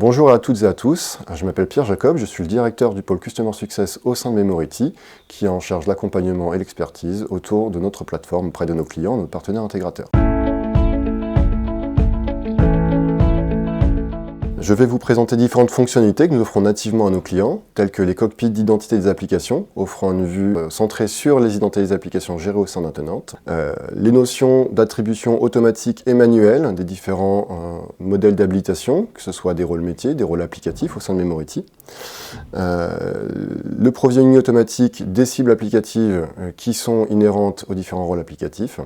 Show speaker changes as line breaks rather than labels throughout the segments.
Bonjour à toutes et à tous, je m'appelle Pierre Jacob, je suis le directeur du pôle Customer Success au sein de Memority, qui est en charge de l'accompagnement et l'expertise autour de notre plateforme auprès de nos clients et nos partenaires intégrateurs. Je vais vous présenter différentes fonctionnalités que nous offrons nativement à nos clients, telles que les cockpits d'identité des applications, offrant une vue centrée sur les identités des applications gérées au sein d'un tenant, les notions d'attribution automatique et manuelle des différents modèles d'habilitation, que ce soit des rôles métiers, des rôles applicatifs au sein de Memority, le provisioning automatique des cibles applicatives qui sont inhérentes aux différents rôles applicatifs,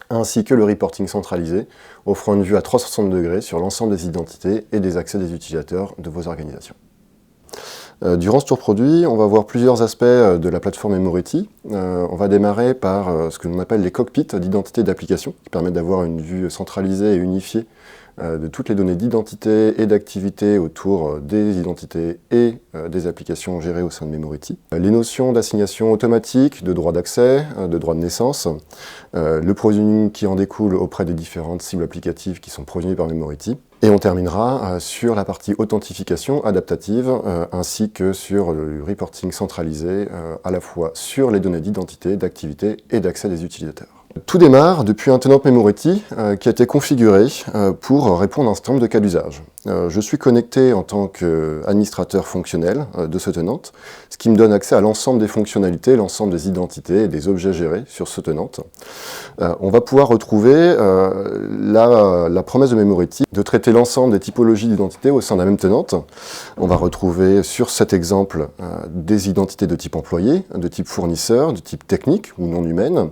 ainsi que le reporting centralisé, offrant une vue à 360 degrés sur l'ensemble des identités et des accès des utilisateurs de vos organisations. Durant ce tour produit, on va voir plusieurs aspects de la plateforme Memority. On va démarrer par ce que l'on appelle les cockpits d'identité d'application, qui permettent d'avoir une vue centralisée et unifiée de toutes les données d'identité et d'activité autour des identités et des applications gérées au sein de Memority. Les notions d'assignation automatique, de droit d'accès, de droit de naissance, le provisioning qui en découle auprès des différentes cibles applicatives qui sont provisionnées par Memority. Et on terminera sur la partie authentification adaptative ainsi que sur le reporting centralisé à la fois sur les données d'identité, d'activité et d'accès des utilisateurs. Tout démarre depuis un tenant Memority qui a été configuré pour répondre à un certain nombre de cas d'usage. Je suis connecté en tant qu'administrateur fonctionnel de ce tenant, ce qui me donne accès à l'ensemble des fonctionnalités, l'ensemble des identités et des objets gérés sur ce tenant. On va pouvoir retrouver la promesse de Memority de traiter l'ensemble des typologies d'identités au sein d'un même tenant. On va retrouver sur cet exemple des identités de type employé, de type fournisseur, de type technique ou non humaine,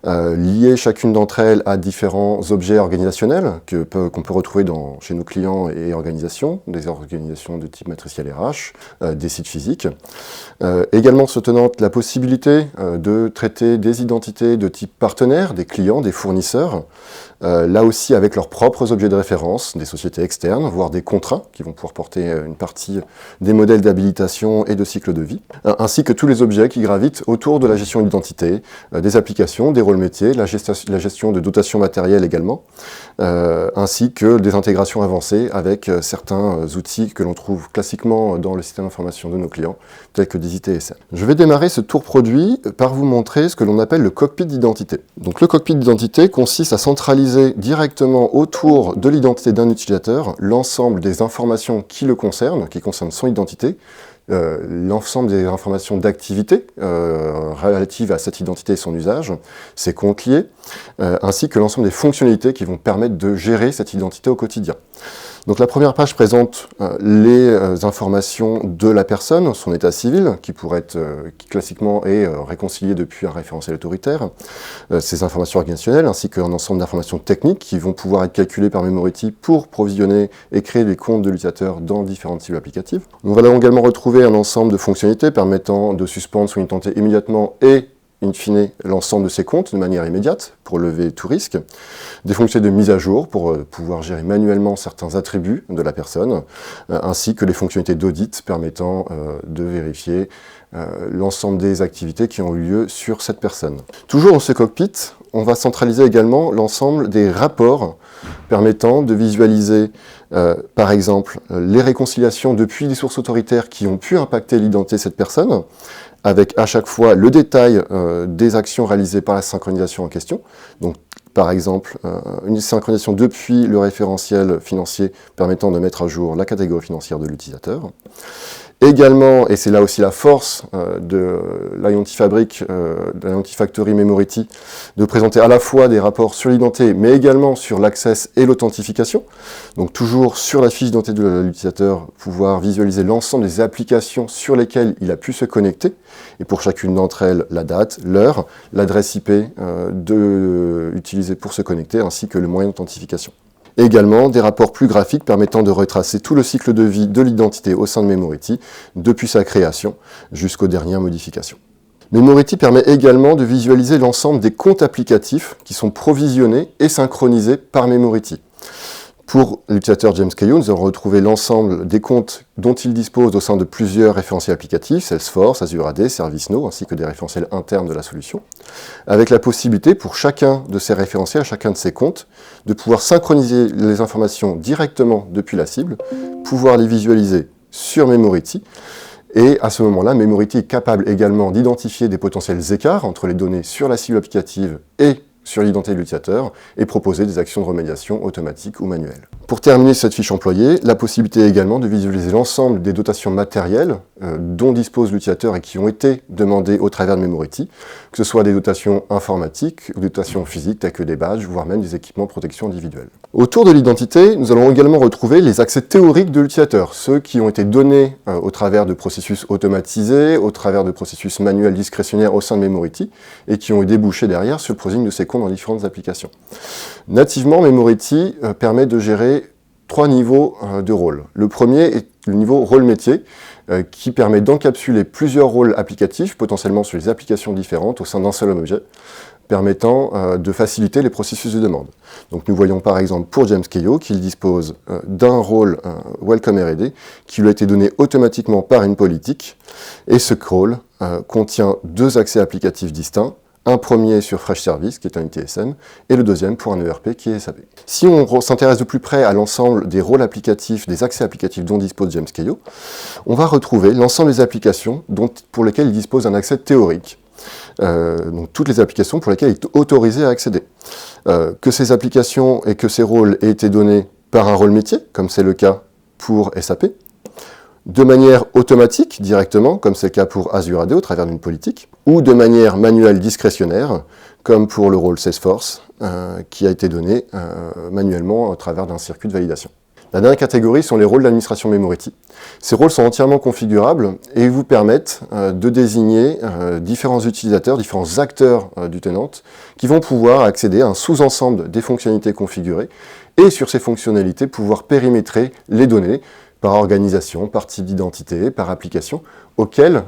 liées chacune d'entre elles à différents objets organisationnels qu'on peut retrouver chez nos clients et organisations, des organisations de type matriciel RH, des sites physiques. Également se tenant la possibilité de traiter des identités de type partenaire, des clients, des fournisseurs, là aussi avec leurs propres objets de référence, des sociétés externes, voire des contrats qui vont pouvoir porter une partie des modèles d'habilitation et de cycle de vie, ainsi que tous les objets qui gravitent autour de la gestion d'identité, des applications, des rôles métiers, la gestion de dotation matérielle également, ainsi que des intégrations avancées avec certains outils que l'on trouve classiquement dans le système d'information de nos clients, tels que des ITSM. Je vais démarrer ce tour produit par vous montrer ce que l'on appelle le cockpit d'identité. Donc le cockpit d'identité consiste à centraliser directement autour de l'identité d'un utilisateur l'ensemble des informations qui le concernent, qui concernent son identité, l'ensemble des informations d'activité relatives à cette identité et son usage, ses comptes liés, ainsi que l'ensemble des fonctionnalités qui vont permettre de gérer cette identité au quotidien. Donc la première page présente les informations de la personne, son état civil, qui classiquement est réconcilié depuis un référentiel autoritaire, ses informations organisationnelles, ainsi qu'un ensemble d'informations techniques qui vont pouvoir être calculées par Memority pour provisionner et créer les comptes de l'utilisateur dans différentes cibles applicatives. Nous allons également retrouver un ensemble de fonctionnalités permettant de suspendre son identité immédiatement et in fine, l'ensemble de ses comptes de manière immédiate pour lever tout risque, des fonctionnalités de mise à jour pour pouvoir gérer manuellement certains attributs de la personne, ainsi que les fonctionnalités d'audit permettant de vérifier l'ensemble des activités qui ont eu lieu sur cette personne. Toujours dans ce cockpit, on va centraliser également l'ensemble des rapports permettant de visualiser, par exemple, les réconciliations depuis des sources autoritaires qui ont pu impacter l'identité de cette personne, avec à chaque fois le détail des actions réalisées par la synchronisation en question. Donc, par exemple, une synchronisation depuis le référentiel financier permettant de mettre à jour la catégorie financière de l'utilisateur. Également, et c'est là aussi la force de l'IoT Fabric, de l'IoT Factory Memority, de présenter à la fois des rapports sur l'identité, mais également sur l'access et l'authentification. Donc toujours sur la fiche d'identité de l'utilisateur, pouvoir visualiser l'ensemble des applications sur lesquelles il a pu se connecter, et pour chacune d'entre elles, la date, l'heure, l'adresse IP utilisée pour se connecter, ainsi que le moyen d'authentification. Également, des rapports plus graphiques permettant de retracer tout le cycle de vie de l'identité au sein de Memority, depuis sa création jusqu'aux dernières modifications. Memority permet également de visualiser l'ensemble des comptes applicatifs qui sont provisionnés et synchronisés par Memority. Pour l'utilisateur James Caillou, nous allons retrouver l'ensemble des comptes dont il dispose au sein de plusieurs référentiels applicatifs, Salesforce, Azure AD, ServiceNow, ainsi que des référentiels internes de la solution, avec la possibilité pour chacun de ces référentiels, chacun de ces comptes, de pouvoir synchroniser les informations directement depuis la cible, pouvoir les visualiser sur Memority, et à ce moment-là, Memority est capable également d'identifier des potentiels écarts entre les données sur la cible applicative et sur l'identité de l'utilisateur et proposer des actions de remédiation automatiques ou manuelles. Pour terminer cette fiche employée, la possibilité également de visualiser l'ensemble des dotations matérielles dont dispose l'utilisateur et qui ont été demandées au travers de Memority, que ce soit des dotations informatiques ou des dotations physiques telles que des badges, voire même des équipements de protection individuelle. Autour de l'identité, nous allons également retrouver les accès théoriques de l'utilisateur, ceux qui ont été donnés au travers de processus automatisés, au travers de processus manuels discrétionnaires au sein de Memority et qui ont débouché derrière sur le processing de ces comptes dans différentes applications. Nativement, Memority permet de gérer 3 niveaux de rôle. Le premier est le niveau rôle métier, qui permet d'encapsuler plusieurs rôles applicatifs, potentiellement sur les applications différentes, au sein d'un seul objet, permettant de faciliter les processus de demande. Donc nous voyons par exemple pour James Caillou qu'il dispose d'un rôle Welcome R&D qui lui a été donné automatiquement par une politique, et ce rôle contient 2 accès applicatifs distincts, un premier sur Fresh Service, qui est un ITSM, et le deuxième pour un ERP, qui est SAP. Si on s'intéresse de plus près à l'ensemble des rôles applicatifs, des accès applicatifs dont dispose James Caillou, on va retrouver l'ensemble des applications pour lesquelles il dispose d'un accès théorique. Donc toutes les applications pour lesquelles il est autorisé à accéder. Que ces applications et que ces rôles aient été donnés par un rôle métier, comme c'est le cas pour SAP, de manière automatique, directement, comme c'est le cas pour Azure AD au travers d'une politique, ou de manière manuelle discrétionnaire, comme pour le rôle Salesforce, qui a été donné manuellement au travers d'un circuit de validation. La dernière catégorie sont les rôles d'administration Memority. Ces rôles sont entièrement configurables et vous permettent de désigner différents utilisateurs, différents acteurs du tenant, qui vont pouvoir accéder à un sous-ensemble des fonctionnalités configurées, et sur ces fonctionnalités pouvoir périmétrer les données, par organisation, par type d'identité, par application, auxquelles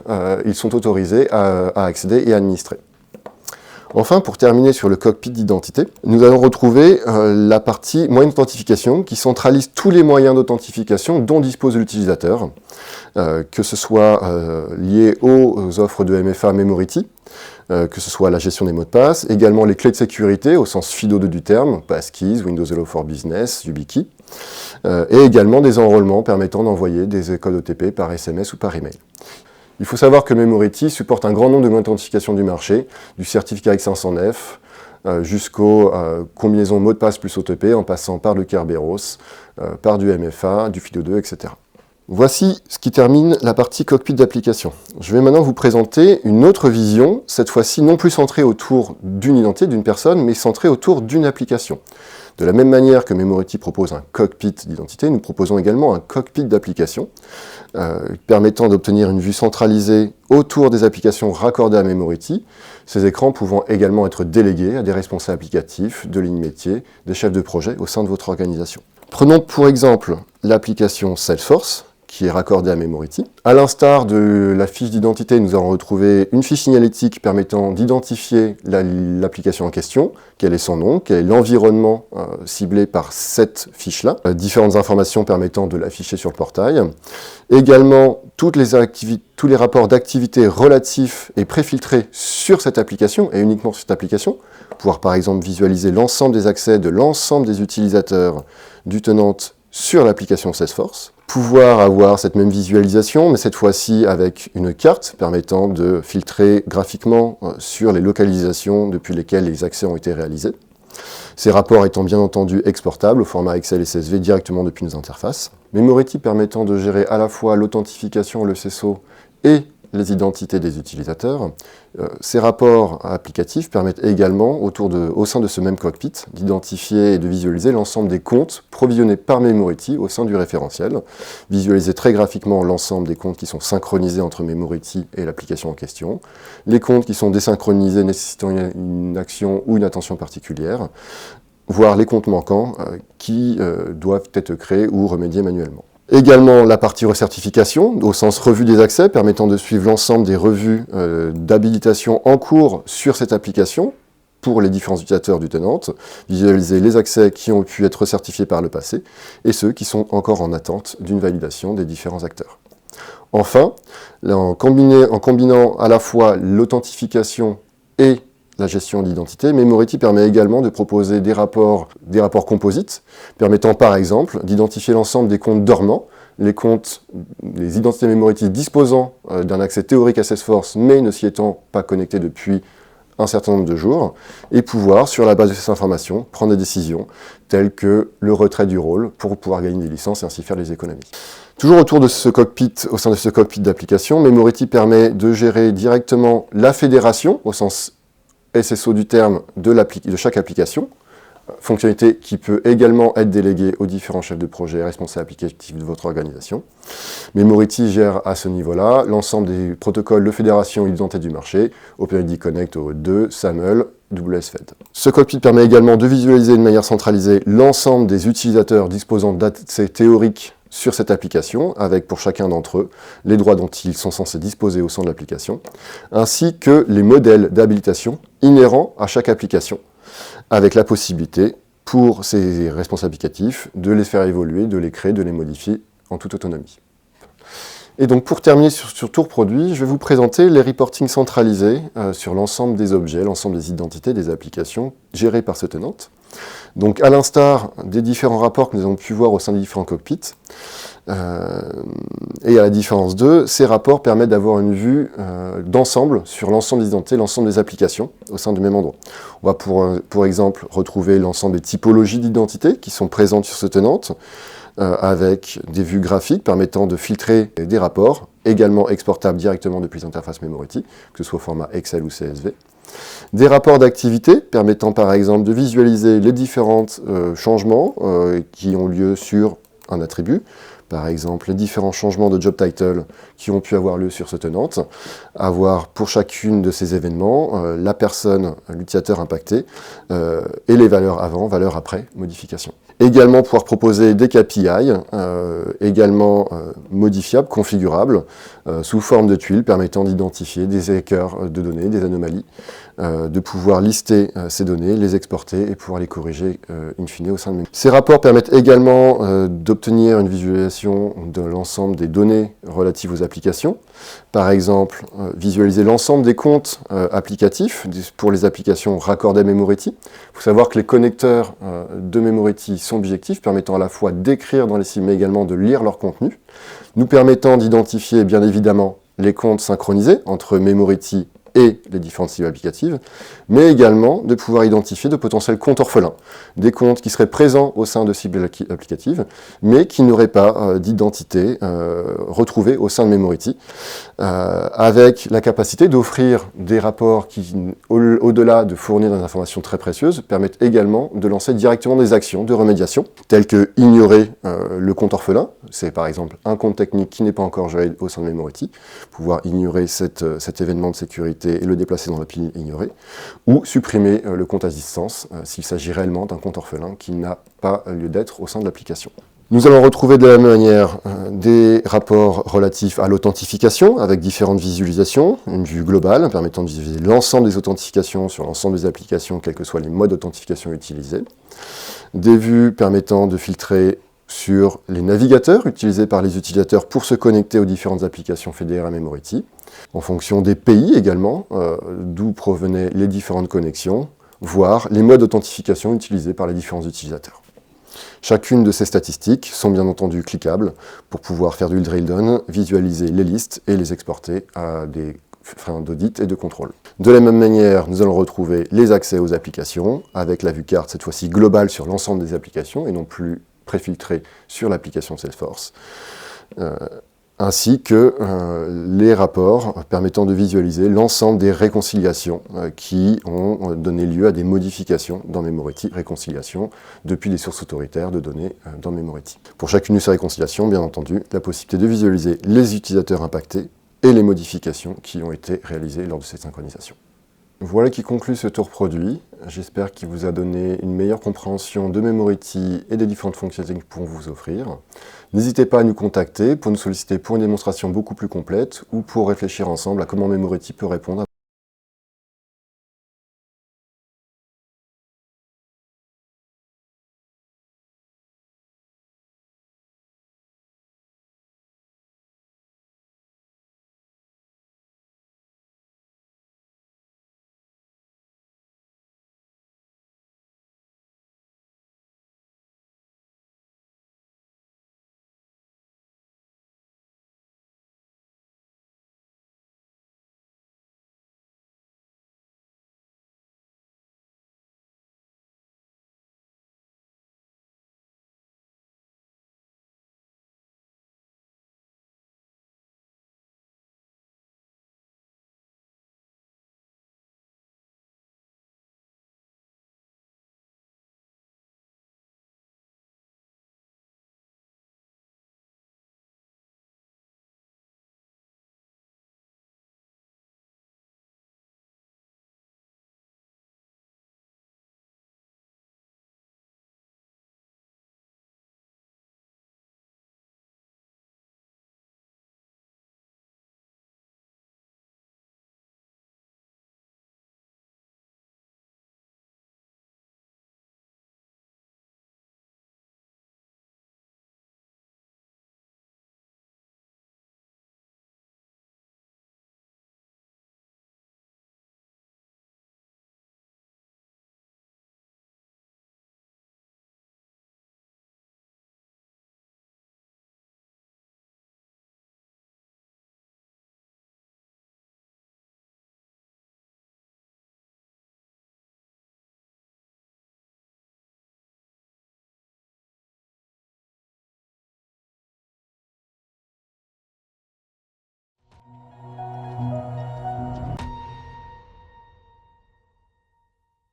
ils sont autorisés à accéder et à administrer. Enfin, pour terminer sur le cockpit d'identité, nous allons retrouver la partie moyens d'authentification qui centralise tous les moyens d'authentification dont dispose l'utilisateur, que ce soit lié aux offres de MFA Memority, que ce soit la gestion des mots de passe, également les clés de sécurité au sens FIDO2 du terme, Passkeys, Windows Hello for Business, YubiKey, et également des enrôlements permettant d'envoyer des codes OTP par SMS ou par email. Il faut savoir que Memority supporte un grand nombre de moyens d'authentification du marché, du certificat X509 jusqu'aux combinaisons mot de passe plus OTP, en passant par le Kerberos, par du MFA, du FIDO2, etc. Voici ce qui termine la partie cockpit d'application. Je vais maintenant vous présenter une autre vision, cette fois-ci non plus centrée autour d'une identité, d'une personne, mais centrée autour d'une application. De la même manière que Memority propose un cockpit d'identité, nous proposons également un cockpit d'application, permettant d'obtenir une vue centralisée autour des applications raccordées à Memority, ces écrans pouvant également être délégués à des responsables applicatifs, de lignes métiers, des chefs de projet au sein de votre organisation. Prenons pour exemple l'application Salesforce, qui est raccordée à Memority. À l'instar de la fiche d'identité, nous allons retrouver une fiche signalétique permettant d'identifier l'application en question, quel est son nom, quel est l'environnement ciblé par cette fiche-là, différentes informations permettant de l'afficher sur le portail. Également, tous les rapports d'activité relatifs et préfiltrés sur cette application, et uniquement sur cette application, pouvoir par exemple visualiser l'ensemble des accès de l'ensemble des utilisateurs du tenant sur l'application Salesforce. Pouvoir avoir cette même visualisation, mais cette fois-ci avec une carte permettant de filtrer graphiquement sur les localisations depuis lesquelles les accès ont été réalisés. Ces rapports étant bien entendu exportables au format Excel et CSV directement depuis nos interfaces. Memority permettant de gérer à la fois l'authentification, le CSO et les identités des utilisateurs. Ces rapports applicatifs permettent également, au sein de ce même cockpit, d'identifier et de visualiser l'ensemble des comptes provisionnés par Memority au sein du référentiel, visualiser très graphiquement l'ensemble des comptes qui sont synchronisés entre Memority et l'application en question, les comptes qui sont désynchronisés nécessitant une action ou une attention particulière, voire les comptes manquants qui doivent être créés ou remédiés manuellement. Également la partie recertification, au sens revue des accès, permettant de suivre l'ensemble des revues d'habilitation en cours sur cette application, pour les différents utilisateurs du tenant, visualiser les accès qui ont pu être certifiés par le passé et ceux qui sont encore en attente d'une validation des différents acteurs. Enfin, en combinant à la fois l'authentification et la gestion d'identité, Memority permet également de proposer des rapports composites, permettant par exemple d'identifier l'ensemble des comptes dormants, les identités Memority disposant d'un accès théorique à Salesforce, mais ne s'y étant pas connectés depuis un certain nombre de jours, et pouvoir, sur la base de ces informations, prendre des décisions telles que le retrait du rôle pour pouvoir gagner des licences et ainsi faire des économies. Toujours autour de ce cockpit, au sein de ce cockpit d'application, Memority permet de gérer directement la fédération, au sens SSO du terme, de chaque application, fonctionnalité qui peut également être déléguée aux différents chefs de projet et responsables applicatifs de votre organisation. Memority gère à ce niveau-là l'ensemble des protocoles de fédération et d'identité du marché, OpenID Connect, OAuth2, SAML, WSFed. Ce cockpit permet également de visualiser de manière centralisée l'ensemble des utilisateurs disposant d'accès théorique sur cette application, avec pour chacun d'entre eux les droits dont ils sont censés disposer au sein de l'application, ainsi que les modèles d'habilitation inhérents à chaque application, avec la possibilité pour ces responsables applicatifs de les faire évoluer, de les créer, de les modifier en toute autonomie. Et donc pour terminer sur Tour Produit, je vais vous présenter les reportings centralisés sur l'ensemble des objets, l'ensemble des identités des applications gérées par ce tenant. Donc à l'instar des différents rapports que nous avons pu voir au sein des différents cockpits, et à la différence d'eux, ces rapports permettent d'avoir une vue d'ensemble sur l'ensemble des identités, l'ensemble des applications au sein du même endroit. On va pour exemple retrouver l'ensemble des typologies d'identités qui sont présentes sur ce tenant, avec des vues graphiques permettant de filtrer des rapports, également exportables directement depuis l'interface Memority, que ce soit au format Excel ou CSV. Des rapports d'activité permettant par exemple de visualiser les différents changements qui ont lieu sur un attribut, par exemple les différents changements de job title qui ont pu avoir lieu sur ce tenant, avoir pour chacune de ces événements la personne, l'utilisateur impacté, et les valeurs avant, valeurs après, modification. Également pouvoir proposer des KPI, également modifiables, configurables, sous forme de tuiles permettant d'identifier des écarts de données, des anomalies, de pouvoir lister ces données, les exporter et pouvoir les corriger in fine au sein de Memority. Ces rapports permettent également d'obtenir une visualisation de l'ensemble des données relatives aux applications. Par exemple, visualiser l'ensemble des comptes applicatifs pour les applications raccordées à Memority. Il faut savoir que les connecteurs de Memority sont objectifs, permettant à la fois d'écrire dans les cibles, mais également de lire leur contenu, nous permettant d'identifier bien évidemment les comptes synchronisés entre Memority et les différentes cibles applicatives, mais également de pouvoir identifier de potentiels comptes orphelins, des comptes qui seraient présents au sein de cibles applicatives, mais qui n'auraient pas d'identité retrouvée au sein de Memority, avec la capacité d'offrir des rapports qui, au-delà de fournir des informations très précieuses, permettent également de lancer directement des actions de remédiation, telles que ignorer le compte orphelin, c'est par exemple un compte technique qui n'est pas encore géré au sein de Memority, pouvoir ignorer cet événement de sécurité et le déplacer dans la pile ignorée, ou supprimer le compte à distance s'il s'agit réellement d'un compte orphelin qui n'a pas lieu d'être au sein de l'application. Nous allons retrouver de la même manière des rapports relatifs à l'authentification avec différentes visualisations, une vue globale permettant de visualiser l'ensemble des authentifications sur l'ensemble des applications, quels que soient les modes d'authentification utilisés, des vues permettant de filtrer sur les navigateurs utilisés par les utilisateurs pour se connecter aux différentes applications fédérées à Memority, en fonction des pays également, d'où provenaient les différentes connexions, voire les modes d'authentification utilisés par les différents utilisateurs. Chacune de ces statistiques sont bien entendu cliquables pour pouvoir faire du drill down, visualiser les listes et les exporter à des fins d'audit et de contrôle. De la même manière, nous allons retrouver les accès aux applications, avec la vue carte cette fois-ci globale sur l'ensemble des applications et non plus préfiltrée sur l'application Salesforce, ainsi que les rapports permettant de visualiser l'ensemble des réconciliations qui ont donné lieu à des modifications dans Memority, réconciliations depuis des sources autoritaires de données dans Memority. Pour chacune de ces réconciliations, bien entendu, la possibilité de visualiser les utilisateurs impactés et les modifications qui ont été réalisées lors de cette synchronisation. Voilà qui conclut ce tour produit. J'espère qu'il vous a donné une meilleure compréhension de Memority et des différentes fonctionnalités que nous pouvons vous offrir. N'hésitez pas à nous contacter pour nous solliciter pour une démonstration beaucoup plus complète ou pour réfléchir ensemble à comment Memority peut répondre à